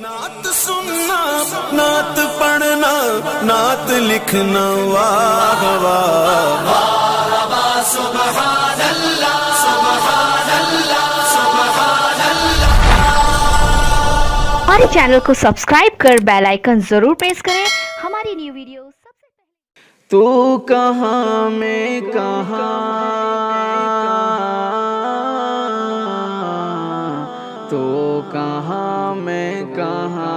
نعت سننا، نعت پڑھنا، نعت لکھنا، واہ واہ واہ، سبحان اللہ، سبحان اللہ، سبحان اللہ۔ ہمارے چینل کو سبسکرائب کر بیل آئیکن ضرور پریس کریں ہماری نیو ویڈیو سب سے پہلے۔ تو کہاں میں کہاں، تو کہاں میں کہاں،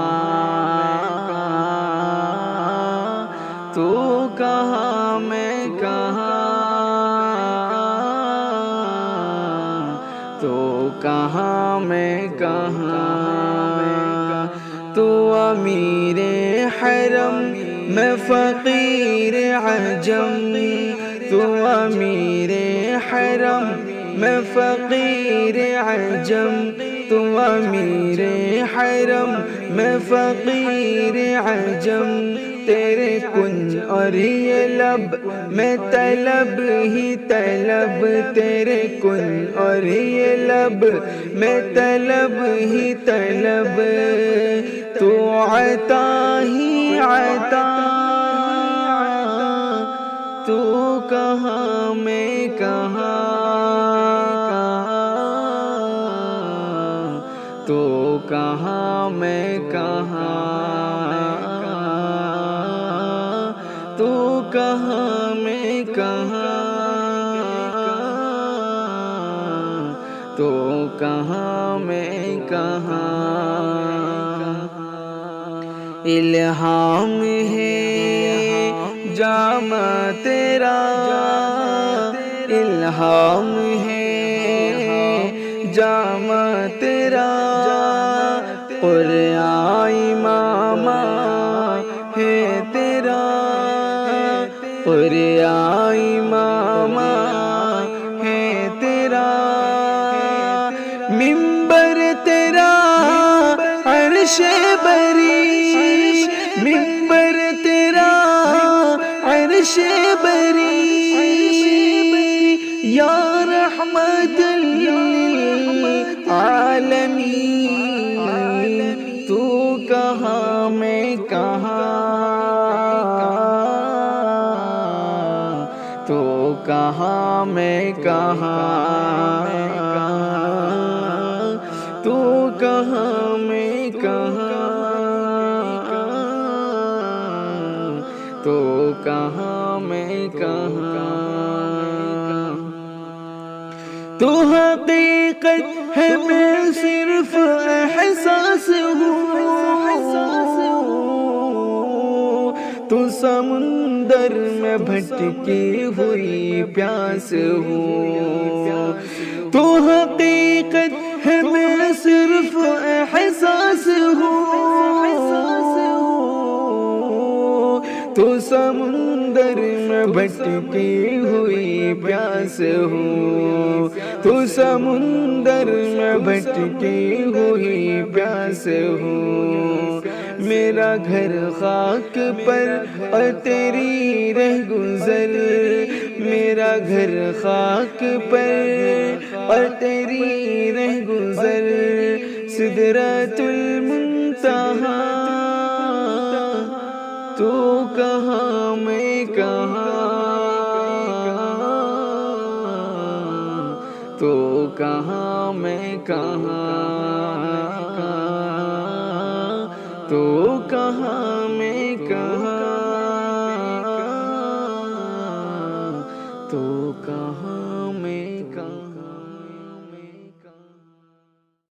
تو کہاں میں کہاں، تو کہاں میں کہاں، تو امیر حرم میں فقیر عجم، تو امیر حرم میں فقیر عجم، تو امیر حرم میں فقیر عجم، تیرے کن اور یہ لب میں طلب ہی طلب، تیرے کن اور یہ لب میں طلب ہی طلب، تو عطا ہی عطا، تو کہاں میں کہاں، تو کہاں میں کہاں، تو کہاں میں کہاں، تو کہاں میں کہاں، الہام ہے جامع تیرا، الہام ہے جامع تیرا، قرآن امام ہے تیرا، قرآن امام ہے تیرا، منبر تیرا عرش بری، منبر تیرا عرش بری، یا رحمت للعالمین، تو کہاں میں کہاں، تو کہاں میں کہاں، تو کہاں میں کہاں، تو کہاں میں کہاں، تو حقیقت ہے میں صرف احساس ہوں، تو سمندر میں بھٹکی ہوئی پیاس ہوں، تو حقیقت ہے میں صرف احساس ہوں، تو سمندر میں بھٹکی ہوئی پیاس ہوں، تو سمندر میں بھٹکی ہوئی پیاس ہوں، میرا گھر خاک پر اور تیری رہ گزر، میرا گھر خاک پر اور تیری رہ گزر، سدرۃ المنتہا، تو کہاں میں کہاں، تو کہاں میں کہاں، تو کہاں میں کہاں، تو کہاں